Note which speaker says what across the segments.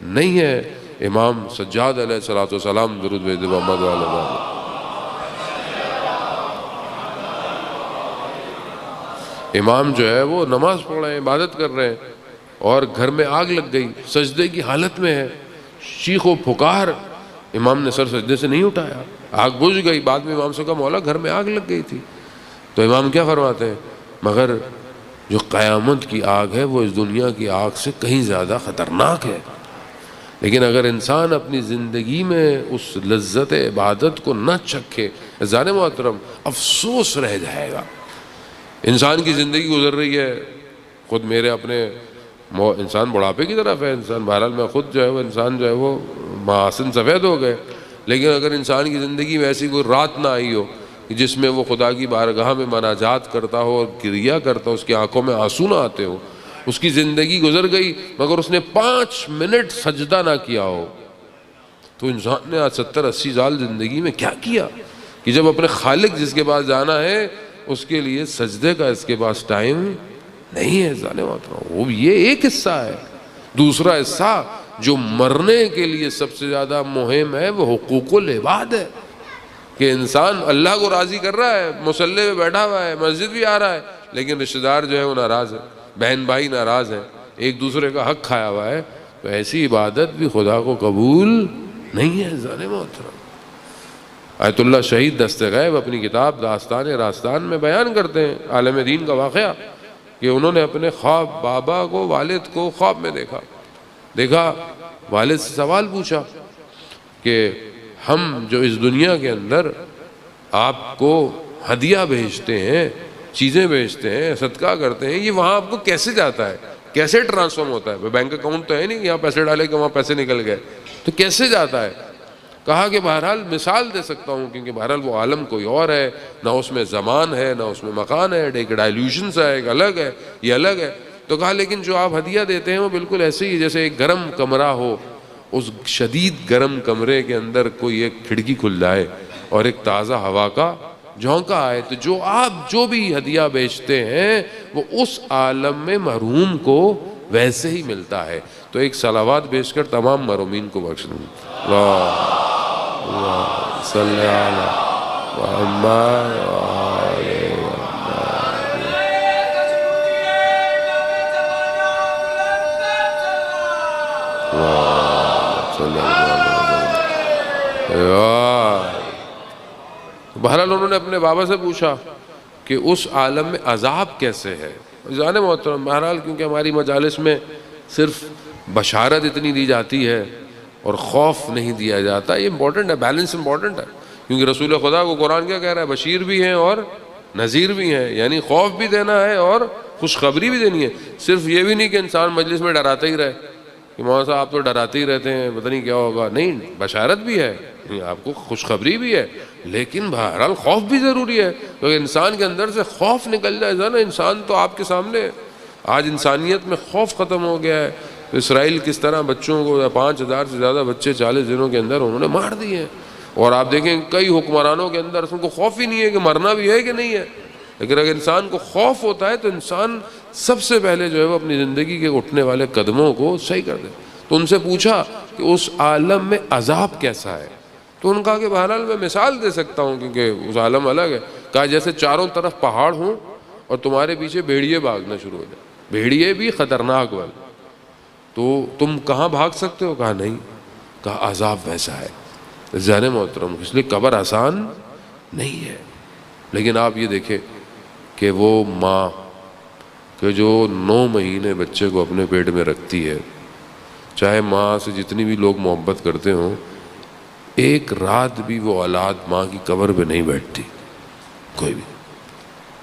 Speaker 1: نہیں ہے۔ امام سجاد علیہ السلام درود بھیج دے محمد والے محمد۔ امام جو ہے وہ نماز پڑھ رہے ہیں، عبادت کر رہے ہیں، اور گھر میں آگ لگ گئی، سجدے کی حالت میں ہے، چیخ و پکار، امام نے سر سجدے سے نہیں اٹھایا، آگ بجھ گئی۔ بعد میں امام سے کہا مولا گھر میں آگ لگ گئی تھی، تو امام کیا فرماتے ہیں؟ مگر جو قیامت کی آگ ہے وہ اس دنیا کی آگ سے کہیں زیادہ خطرناک ہے۔ لیکن اگر انسان اپنی زندگی میں اس لذت عبادت کو نہ چکھے، عزیزان محترم، افسوس رہ جائے گا۔ انسان کی زندگی گزر رہی ہے، خود میرے اپنے انسان بڑھاپے کی طرف ہے، انسان بہرحال میں خود جو ہے وہ انسان جو ہے وہ محاسن سفید ہو گئے، لیکن اگر انسان کی زندگی میں ایسی کوئی رات نہ آئی ہو جس میں وہ خدا کی بارگاہ میں مناجات کرتا ہو اور گریہ کرتا ہو، اس کی آنکھوں میں آنسو نہ آتے ہو، اس کی زندگی گزر گئی مگر اس نے 5 منٹ سجدہ نہ کیا ہو، تو انسان نے آج 70-80 سال زندگی میں کیا کیا کہ جب اپنے خالق جس کے پاس جانا ہے اس کے لیے سجدے کا اس کے پاس ٹائم نہیں ہے۔ ظالم وہ یہ ایک حصہ ہے۔ دوسرا حصہ جو مرنے کے لیے سب سے زیادہ مہم ہے وہ حقوق العباد ہے، کہ انسان اللہ کو راضی کر رہا ہے، مصلی پہ بیٹھا ہوا ہے، مسجد بھی آ رہا ہے، لیکن رشتہ دار جو ہے وہ ناراض ہے، بہن بھائی ناراض ہیں، ایک دوسرے کا حق کھایا ہوا ہے، تو ایسی عبادت بھی خدا کو قبول نہیں ہے۔ ظالم محترم، آیت اللہ شہید دست غیب اپنی کتاب داستان راستان میں بیان کرتے ہیں عالم دین کا واقعہ، کہ انہوں نے اپنے خواب بابا کو، والد کو خواب میں دیکھا، والد سے سوال پوچھا کہ ہم جو اس دنیا کے اندر آپ کو ہدیہ بھیجتے ہیں، چیزیں بھیجتے ہیں، صدقہ کرتے ہیں، یہ وہاں آپ کو کیسے جاتا ہے، کیسے ٹرانسفارم ہوتا ہے؟ بینک اکاؤنٹ تو ہے نہیں یہاں پیسے ڈالے کہ وہاں پیسے نکل گئے، تو کیسے جاتا ہے؟ کہا کہ بہرحال مثال دے سکتا ہوں، کیونکہ بہرحال وہ عالم کوئی اور ہے، نہ اس میں زمان ہے نہ اس میں مکان ہے، ایک ڈائلیوشنس ہے، ایک الگ ہے، یہ الگ ہے۔ تو کہا لیکن جو آپ ہدیہ دیتے ہیں وہ بالکل ایسے ہی جیسے ایک گرم کمرہ ہو، اس شدید گرم کمرے کے اندر کوئی ایک کھڑکی کھل جائے اور ایک تازہ ہوا کا جھونکا آئے، تو جو آپ جو بھی ہدیہ بیچتے ہیں وہ اس عالم میں محروم کو ویسے ہی ملتا ہے۔ تو ایک صلوات بیچ کر تمام محرومین کو بخش دوں۔ اللہ صلی علی محمد بہرحال انہوں نے اپنے بابا سے پوچھا کہ اس عالم میں عذاب کیسے ہے۔ جان محترم، بہرحال کیونکہ ہماری مجالس میں صرف بشارت اتنی دی جاتی ہے اور خوف نہیں دیا جاتا، یہ امپورٹنٹ ہے، بیلنس امپورٹنٹ ہے، کیونکہ رسول خدا کو قرآن کیا کہہ رہا ہے؟ بشیر بھی ہیں اور نذیر بھی ہیں، یعنی خوف بھی دینا ہے اور خوشخبری بھی دینی ہے۔ صرف یہ بھی نہیں کہ انسان مجلس میں ڈراتا ہی رہے کہ مولانا صاحب آپ تو ڈراتے ہی رہتے ہیں، پتہ نہیں کیا ہوگا، نہیں، بشارت بھی ہے، آپ کو خوشخبری بھی ہے، لیکن بہرحال خوف بھی ضروری ہے، کیونکہ انسان کے اندر سے خوف نکل جائے نا، انسان تو آپ کے سامنے آج انسانیت میں خوف ختم ہو گیا ہے۔ اسرائیل کس طرح بچوں کو 5000 سے زیادہ بچے 40 دنوں کے اندر انہوں نے مار دیے ہیں، اور آپ دیکھیں کئی حکمرانوں کے اندر ان کو خوف ہی نہیں ہے کہ مرنا بھی ہے کہ نہیں ہے۔ لیکن اگر انسان کو خوف ہوتا ہے تو انسان سب سے پہلے جو ہے وہ اپنی زندگی کے اٹھنے والے قدموں کو صحیح کر دے۔ تو ان سے پوچھا کہ اس عالم میں عذاب کیسا ہے، تو انہوں نے کہا کہ بہرحال میں مثال دے سکتا ہوں کیونکہ اس عالم الگ ہے۔ کہا جیسے چاروں طرف پہاڑ ہوں اور تمہارے پیچھے بھیڑیے بھاگنا شروع ہو جائے، بھیڑیے بھی خطرناک والے، تو تم کہاں بھاگ سکتے ہو؟ کہا نہیں، کہا عذاب ویسا ہے۔ ذہن محترم، اس لیے قبر آسان نہیں ہے، لیکن آپ یہ دیکھیں کہ وہ ماں کہ جو 9 مہینے بچے کو اپنے پیٹ میں رکھتی ہے، چاہے ماں سے جتنی بھی لوگ محبت کرتے ہوں، ایک رات بھی وہ اولاد ماں کی قبر پہ نہیں بیٹھتی،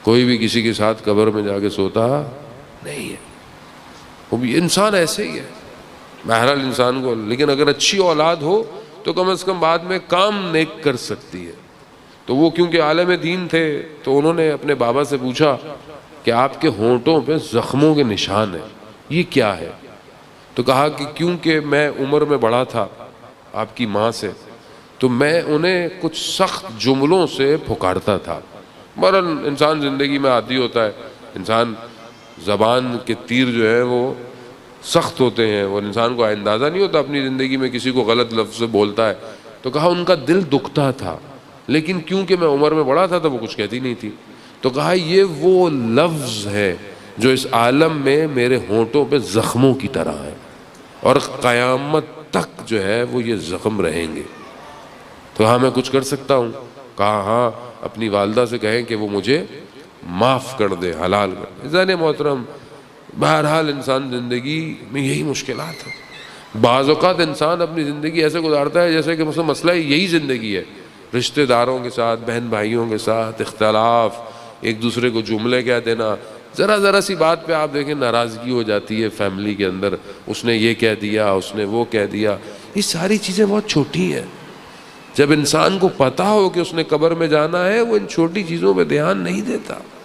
Speaker 1: کوئی بھی کسی کے ساتھ قبر میں جا کے سوتا نہیں ہے، وہ بھی انسان ایسے ہی ہے بہرحال انسان کو، لیکن اگر اچھی اولاد ہو تو کم از کم بعد میں کام نیک کر سکتی ہے۔ تو وہ کیونکہ عالم دین تھے تو انہوں نے اپنے بابا سے پوچھا کہ آپ کے ہونٹوں پہ زخموں کے نشان ہیں، یہ کیا ہے؟ تو کہا کہ کیونکہ میں عمر میں بڑا تھا آپ کی ماں سے، تو میں انہیں کچھ سخت جملوں سے پھکارتا تھا۔ بہرحال انسان زندگی میں عادی ہوتا ہے، انسان زبان کے تیر جو ہے وہ سخت ہوتے ہیں اور انسان کو اندازہ نہیں ہوتا اپنی زندگی میں کسی کو غلط لفظ سے بولتا ہے. تو کہا ان کا دل دکھتا تھا لیکن کیونکہ میں عمر میں بڑا تھا تو وہ کچھ کہتی نہیں تھی. تو کہا یہ وہ لفظ ہے جو اس عالم میں میرے ہونٹوں پہ زخموں کی طرح ہے اور قیامت تک جو ہے وہ یہ زخم رہیں گے. تو ہاں میں کچھ کر سکتا ہوں؟ کہا ہاں اپنی والدہ سے کہیں کہ وہ مجھے معاف کر دے، حلال کر دے. عزیزان محترم، بہرحال انسان زندگی میں یہی مشکلات ہیں. بعض اوقات انسان اپنی زندگی ایسے گزارتا ہے جیسے کہ مسئلہ یہی زندگی ہے. رشتہ داروں کے ساتھ، بہن بھائیوں کے ساتھ اختلاف، ایک دوسرے کو جملے کہہ دینا، ذرا سی بات پہ آپ دیکھیں ناراضگی ہو جاتی ہے فیملی کے اندر. اس نے یہ کہہ دیا، اس نے وہ کہہ دیا. یہ ساری چیزیں بہت چھوٹی ہیں. جب انسان کو پتا ہو کہ اس نے قبر میں جانا ہے وہ ان چھوٹی چیزوں پہ دھیان نہیں دیتا.